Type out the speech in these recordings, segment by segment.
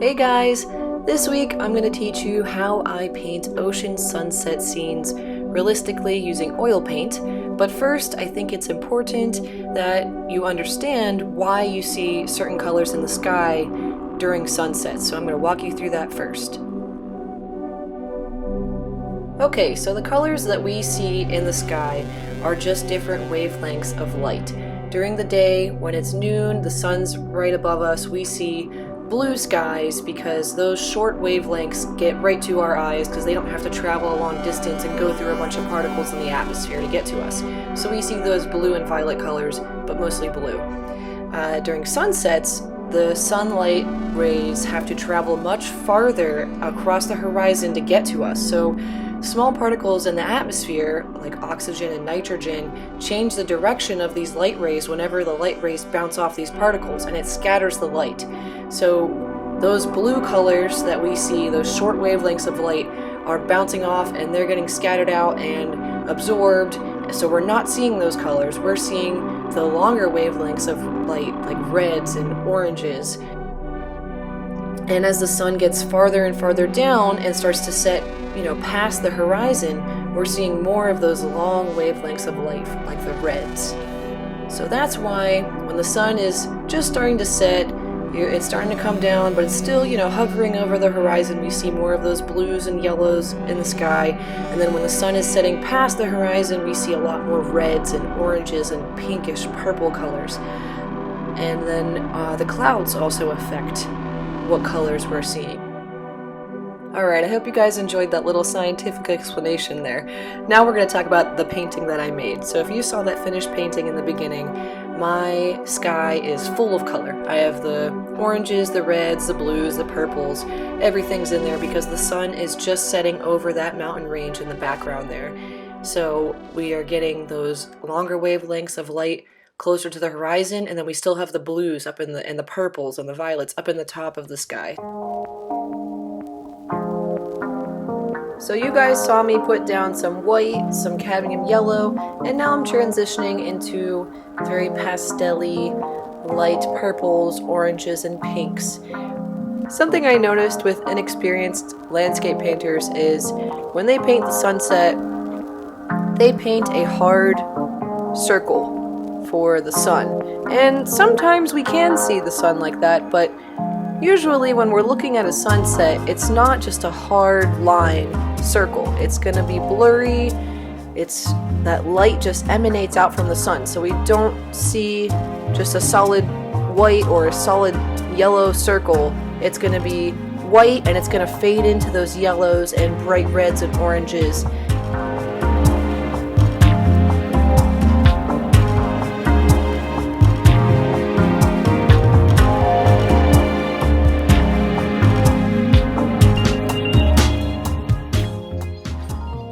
Hey guys! This week I'm going to teach you how I paint ocean sunset scenes realistically using oil paint, but first I think it's important that you understand why you see certain colors in the sky during sunset, so I'm going to walk you through that first. Okay, so the colors that we see in the sky are just different wavelengths of light. During the day, when it's noon, the sun's right above us, we see blue skies because those short wavelengths get right to our eyes because they don't have to travel a long distance and go through a bunch of particles in the atmosphere to get to us. So we see those blue and violet colors, but mostly blue. During sunsets, the sunlight rays have to travel much farther across the horizon to get to us. So small particles in the atmosphere, like oxygen and nitrogen, change the direction of these light rays whenever the light rays bounce off these particles, and it scatters the light. So those blue colors that we see, those short wavelengths of light, are bouncing off and they're getting scattered out and absorbed. So we're not seeing those colors, we're seeing the longer wavelengths of light, like reds and oranges. And as the sun gets farther and farther down and starts to set, past the horizon, we're seeing more of those long wavelengths of light, like the reds. So that's why when the sun is just starting to set, it's starting to come down, but it's still, hovering over the horizon, we see more of those blues and yellows in the sky. And then when the sun is setting past the horizon, we see a lot more reds and oranges and pinkish purple colors. And then the clouds also affect what colors we're seeing. Alright, I hope you guys enjoyed that little scientific explanation there. Now we're going to talk about the painting that I made. So if you saw that finished painting in the beginning, my sky is full of color. I have the oranges, the reds, the blues, the purples, everything's in there because the sun is just setting over that mountain range in the background there. So we are getting those longer wavelengths of light closer to the horizon, and then we still have the blues up in the purples and the violets up in the top of the sky. So you guys saw me put down some white, some cadmium yellow, and now I'm transitioning into very pastel-y, light purples, oranges, and pinks. Something I noticed with inexperienced landscape painters is when they paint the sunset, they paint a hard circle for the sun. And sometimes we can see the sun like that, but usually when we're looking at a sunset, it's not just a hard line circle. It's going to be blurry. It's that light just emanates out from the sun. So we don't see just a solid white or a solid yellow circle. It's going to be white and it's going to fade into those yellows and bright reds and oranges.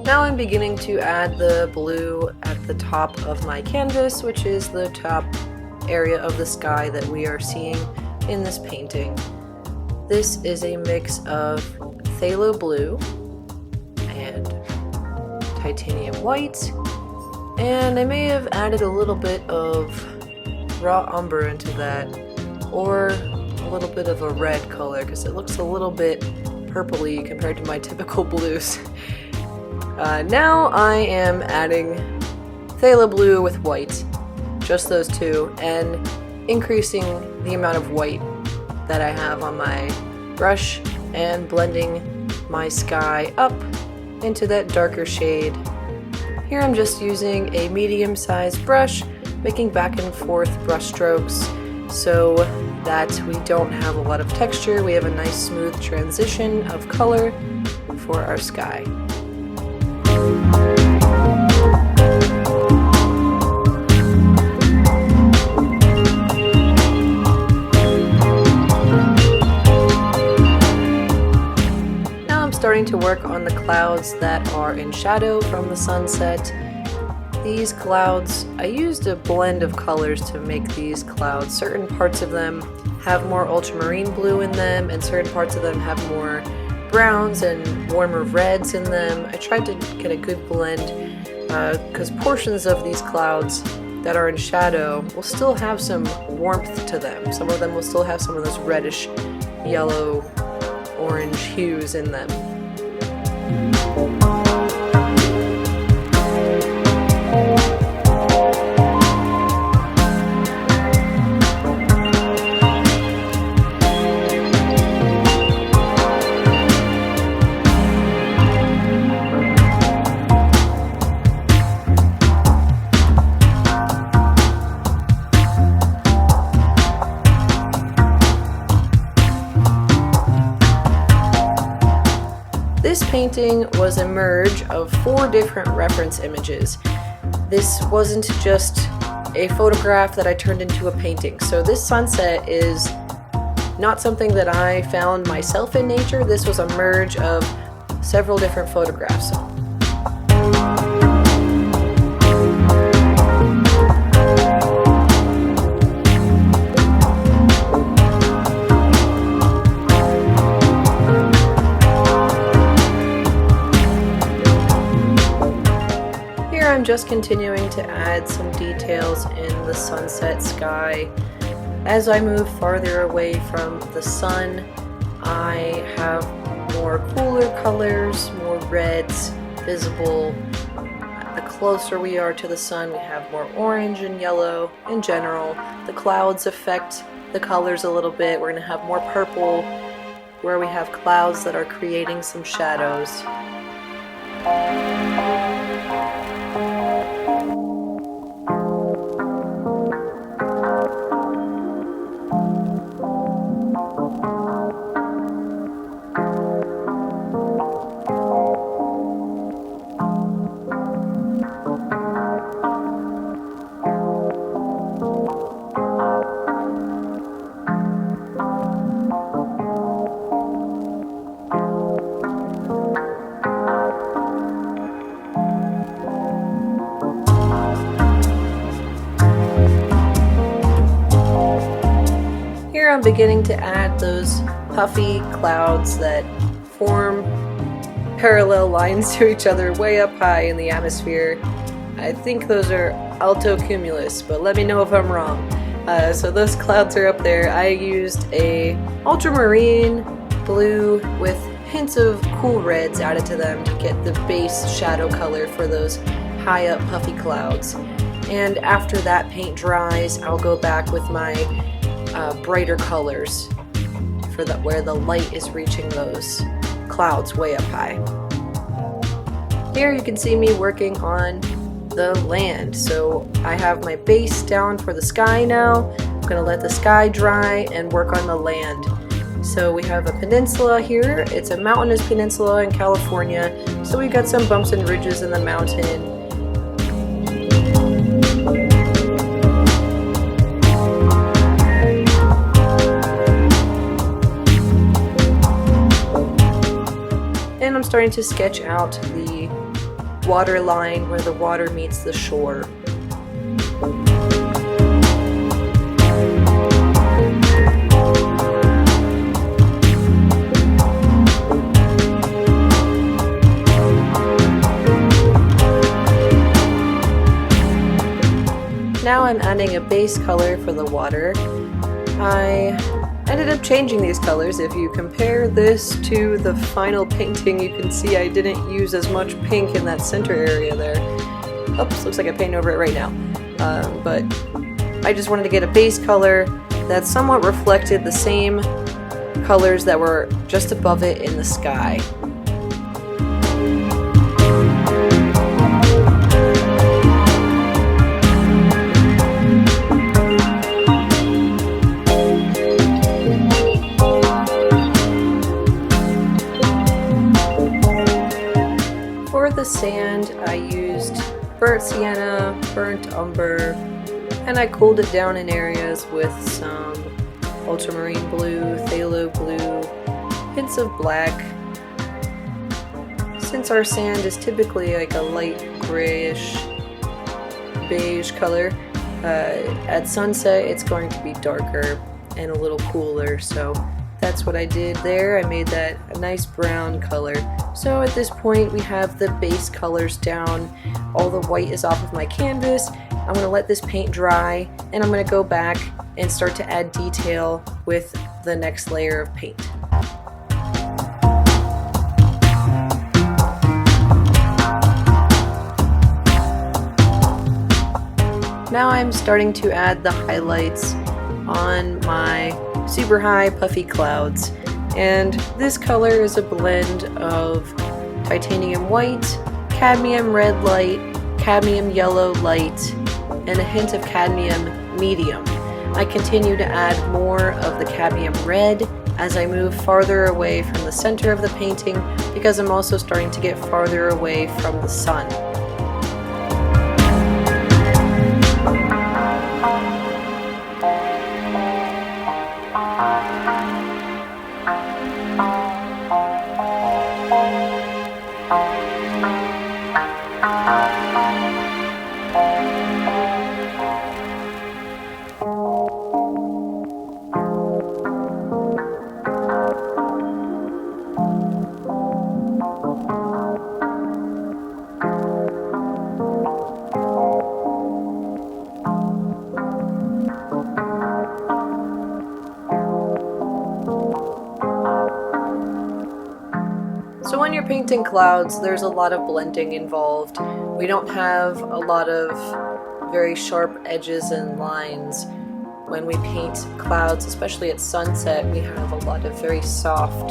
Now I'm beginning to add the blue at the top of my canvas, which is the top area of the sky that we are seeing in this painting. This is a mix of phthalo blue and titanium white, and I may have added a little bit of raw umber into that, or a little bit of a red color because it looks a little bit purpley compared to my typical blues. Now I am adding phthalo blue with white, just those two, and increasing the amount of white that I have on my brush and blending my sky up into that darker shade. Here I'm just using a medium-sized brush, making back and forth brush strokes so that we don't have a lot of texture. We have a nice smooth transition of color for our sky. Starting to work on the clouds that are in shadow from the sunset. These clouds, I used a blend of colors to make these clouds. Certain parts of them have more ultramarine blue in them, and certain parts of them have more browns and warmer reds in them. I tried to get a good blend because portions of these clouds that are in shadow will still have some warmth to them. Some of them will still have some of those reddish yellow orange hues in them. This painting was a merge of 4 different reference images. This wasn't just a photograph that I turned into a painting. So this sunset is not something that I found myself in nature. This was a merge of several different photographs. I'm just continuing to add some details in the sunset sky. As I move farther away from the sun, I have more cooler colors, more reds visible. The closer we are to the sun, we have more orange and yellow in general. The clouds affect the colors a little bit. We're going to have more purple where we have clouds that are creating some shadows. I'm beginning to add those puffy clouds that form parallel lines to each other way up high in the atmosphere. I think those are altocumulus, but let me know if I'm wrong. So those clouds are up there. I used a ultramarine blue with hints of cool reds added to them to get the base shadow color for those high up puffy clouds. And after that paint dries, I'll go back with my brighter colors for where the light is reaching those clouds way up high. Here you can see me working on the land. So I have my base down for the sky now. I'm going to let the sky dry and work on the land. So we have a peninsula here. It's a mountainous peninsula in California. So we got some bumps and ridges in the mountain. And I'm starting to sketch out the water line where the water meets the shore. Now I'm adding a base color for the water. I ended up changing these colors. If you compare this to the final painting, you can see I didn't use as much pink in that center area there. Oops, looks like I'm painting over it right now. But I just wanted to get a base color that somewhat reflected the same colors that were just above it in the sky. For the sand, I used burnt sienna, burnt umber, and I cooled it down in areas with some ultramarine blue, phthalo blue, hints of black. Since our sand is typically like a light grayish, beige color, at sunset it's going to be darker and a little cooler, so that's what I did there. I made that a nice brown color. So at this point we have the base colors down. All the white is off of my canvas. I'm going to let this paint dry and I'm going to go back and start to add detail with the next layer of paint. now I'm starting to add the highlights on my super high puffy clouds. And this color is a blend of titanium white, cadmium red light, cadmium yellow light, and a hint of cadmium medium. I continue to add more of the cadmium red as I move farther away from the center of the painting, because I'm also starting to get farther away from the sun. So when you're painting clouds, there's a lot of blending involved. We don't have a lot of very sharp edges and lines. When we paint clouds, especially at sunset, we have a lot of very soft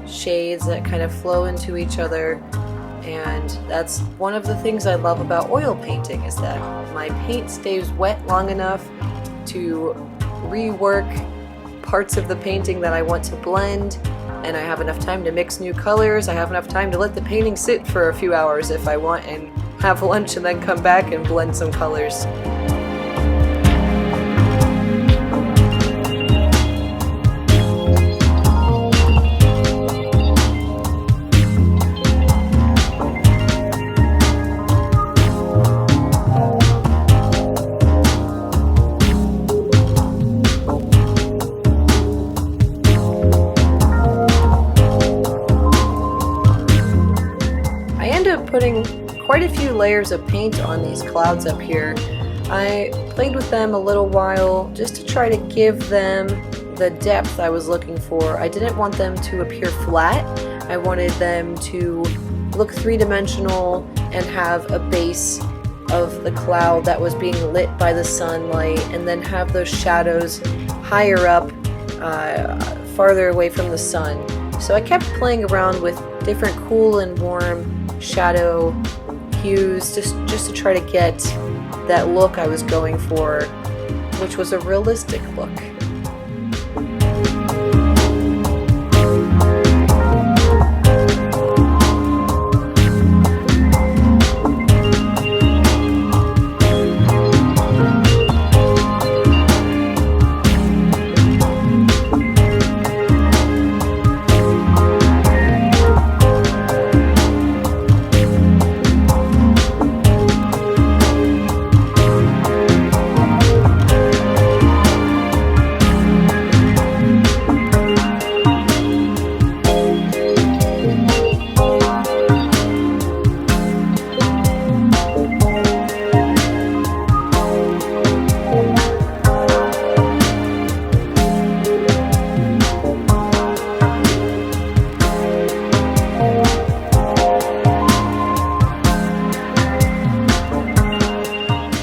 shades that kind of flow into each other. And that's one of the things I love about oil painting, is that my paint stays wet long enough to rework parts of the painting that I want to blend, and I have enough time to mix new colors. I have enough time to let the painting sit for a few hours if I want, and have lunch and then come back and blend some colors. Putting quite a few layers of paint on these clouds up here. I played with them a little while just to try to give them the depth I was looking for. I didn't want them to appear flat. I wanted them to look three-dimensional and have a base of the cloud that was being lit by the sunlight, and then have those shadows higher up, farther away from the sun. So I kept playing around with different cool and warm shadow hues just to try to get that look I was going for, which was a realistic look.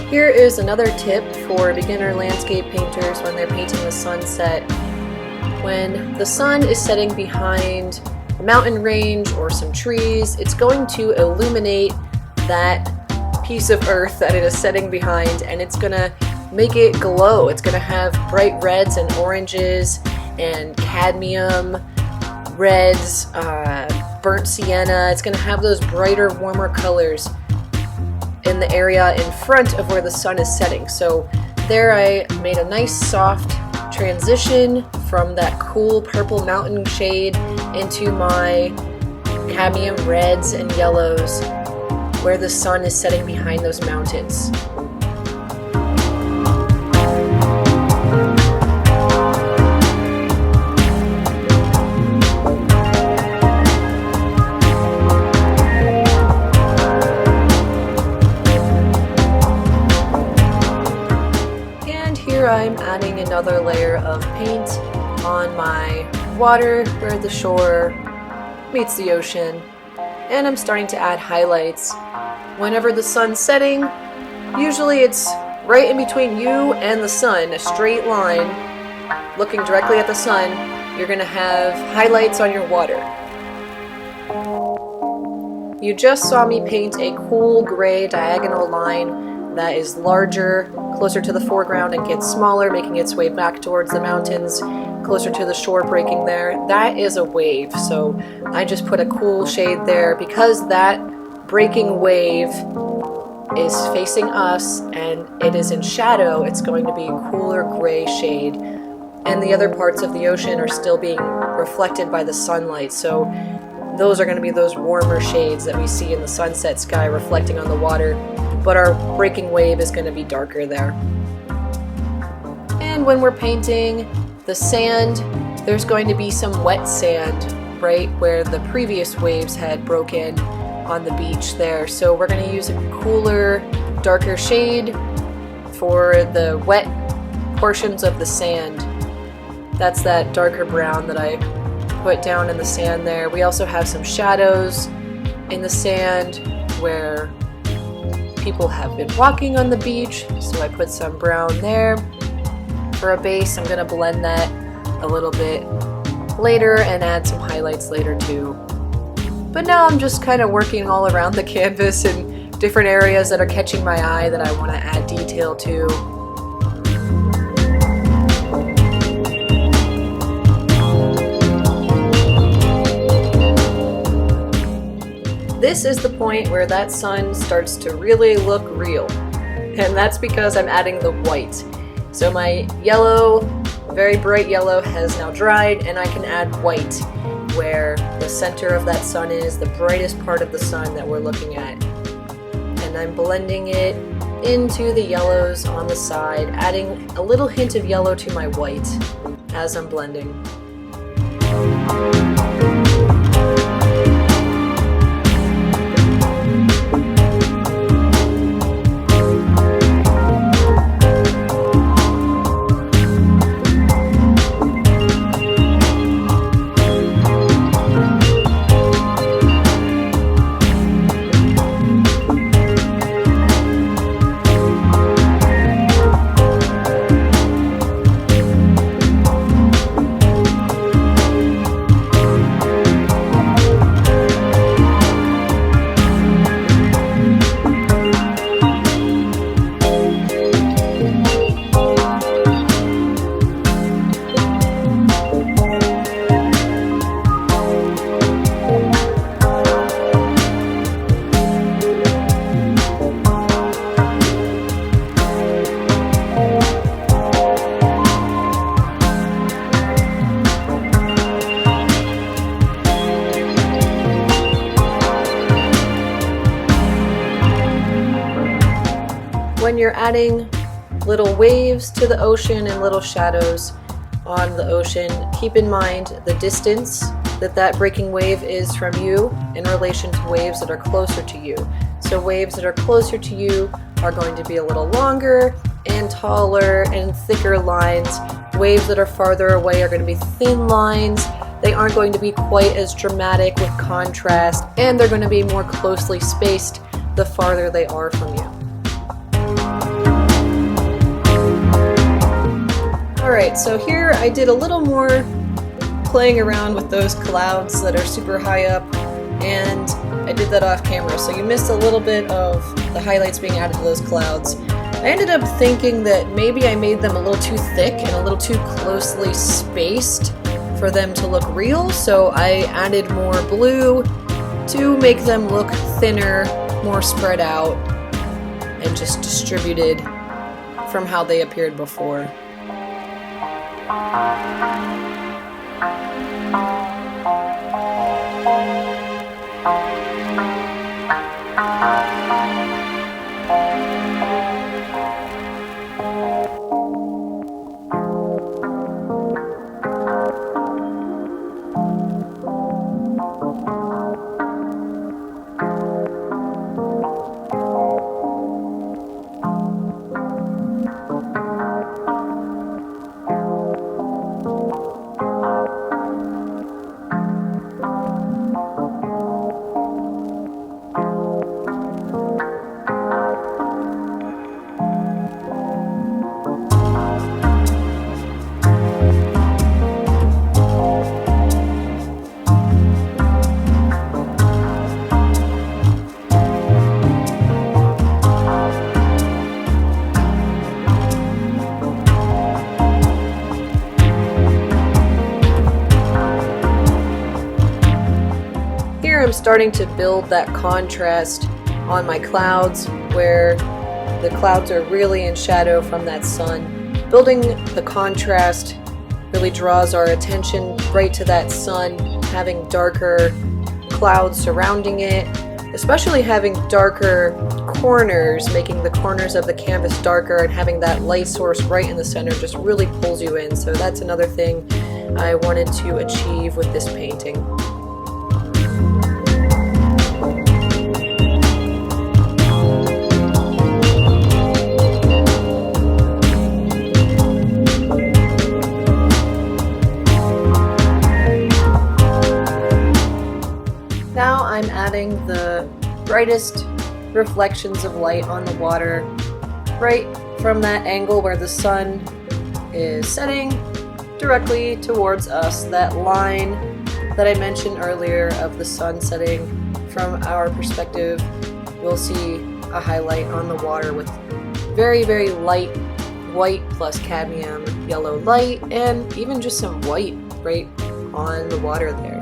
Here is another tip for beginner landscape painters when they're painting the sunset. When the sun is setting behind a mountain range or some trees, it's going to illuminate that piece of earth that it is setting behind, and it's going to make it glow. It's going to have bright reds and oranges and cadmium reds, burnt sienna. It's going to have those brighter, warmer colors in the area in front of where the sun is setting. So there I made a nice soft transition from that cool purple mountain shade into my cadmium reds and yellows where the sun is setting behind those mountains. I'm adding another layer of paint on my water where the shore meets the ocean, and I'm starting to add highlights. Whenever the sun's setting, usually it's right in between you and the sun, a straight line, looking directly at the sun, you're going to have highlights on your water. You just saw me paint a cool gray diagonal line that is larger, closer to the foreground, and gets smaller, making its way back towards the mountains, closer to the shore breaking there. That is a wave, so I just put a cool shade there because that breaking wave is facing us and it is in shadow. It's going to be a cooler gray shade, and the other parts of the ocean are still being reflected by the sunlight, so those are going to be those warmer shades that we see in the sunset sky reflecting on the water, but our breaking wave is going to be darker there. And when we're painting the sand, there's going to be some wet sand right where the previous waves had broken on the beach there. So we're going to use a cooler, darker shade for the wet portions of the sand. That's that darker brown that I put down in the sand there. We also have some shadows in the sand where people have been walking on the beach, so I put some brown there. For a base, I'm going to blend that a little bit later and add some highlights later too. But now I'm just kind of working all around the canvas in different areas that are catching my eye that I want to add detail to. This is the point where that sun starts to really look real, and that's because I'm adding the white. So my yellow, very bright yellow, has now dried, and I can add white where the center of that sun is, the brightest part of the sun that we're looking at. And I'm blending it into the yellows on the side, adding a little hint of yellow to my white as I'm blending. When you're adding little waves to the ocean and little shadows on the ocean, keep in mind the distance that breaking wave is from you in relation to waves that are closer to you. So waves that are closer to you are going to be a little longer and taller and thicker lines. Waves that are farther away are going to be thin lines. They aren't going to be quite as dramatic with contrast, and they're going to be more closely spaced the farther they are from you. Alright, so here I did a little more playing around with those clouds that are super high up, and I did that off camera, so you missed a little bit of the highlights being added to those clouds. I ended up thinking that maybe I made them a little too thick and a little too closely spaced for them to look real, so I added more blue to make them look thinner, more spread out, and just distributed from how they appeared before. starting to build that contrast on my clouds where the clouds are really in shadow from that sun. Building the contrast really draws our attention right to that sun, having darker clouds surrounding it, especially having darker corners, making the corners of the canvas darker and having that light source right in the center just really pulls you in. So that's another thing I wanted to achieve with this painting. Now I'm adding the brightest reflections of light on the water right from that angle where the sun is setting directly towards us. That line that I mentioned earlier of the sun setting from our perspective, we'll see a highlight on the water with very, very light white plus cadmium yellow light, and even just some white right on the water there.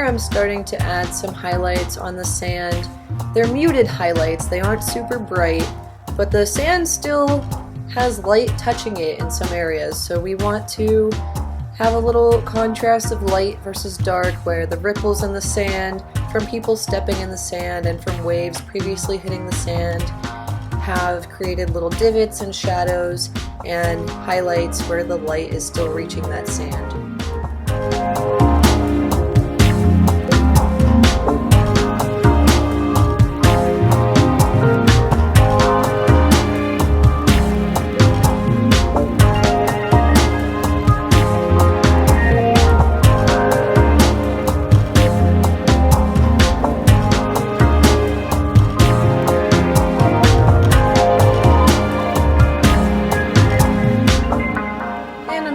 I'm starting to add some highlights on the sand. They're muted highlights, they aren't super bright, but the sand still has light touching it in some areas, so we want to have a little contrast of light versus dark where the ripples in the sand from people stepping in the sand and from waves previously hitting the sand have created little divots and shadows and highlights where the light is still reaching that sand.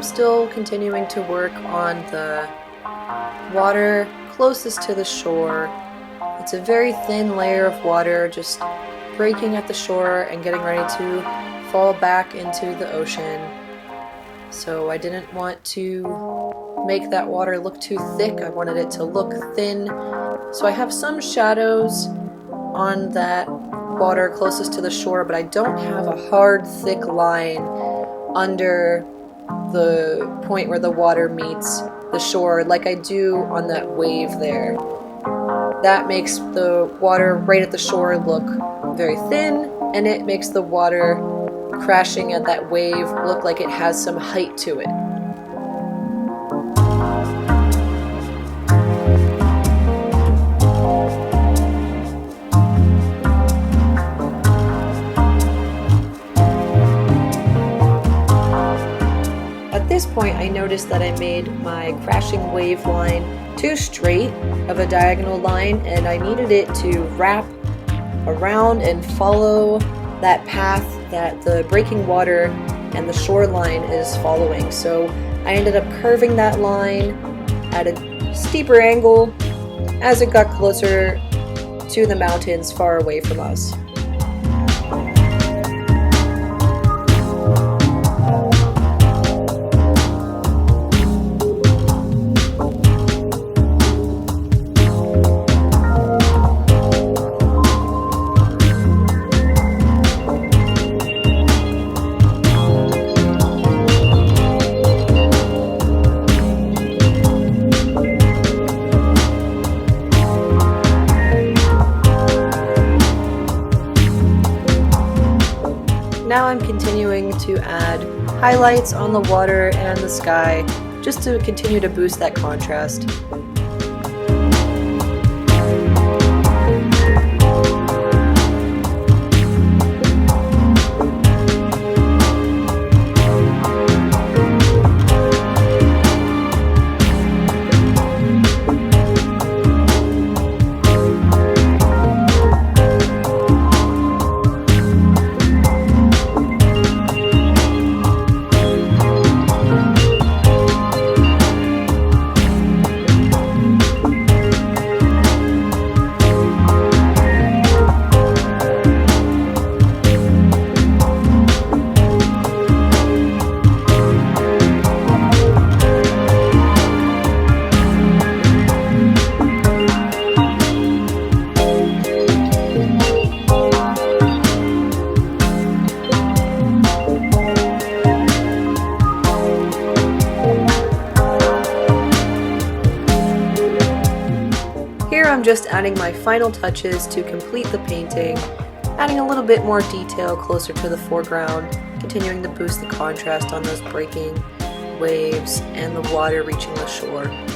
Still continuing to work on the water closest to the shore. It's a very thin layer of water just breaking at the shore and getting ready to fall back into the ocean. So I didn't want to make that water look too thick. I wanted it to look thin. So I have some shadows on that water closest to the shore, but I don't have a hard, thick line under the point where the water meets the shore like I do on that wave there. That makes the water right at the shore look very thin, and it makes the water crashing at that wave look like it has some height to it. At this point, I noticed that I made my crashing wave line too straight of a diagonal line, and I needed it to wrap around and follow that path that the breaking water and the shoreline is following. So I ended up curving that line at a steeper angle as it got closer to the mountains far away from us. now I'm continuing to add highlights on the water and the sky just to continue to boost that contrast. Here I'm just adding my final touches to complete the painting, adding a little bit more detail closer to the foreground, continuing to boost the contrast on those breaking waves and the water reaching the shore.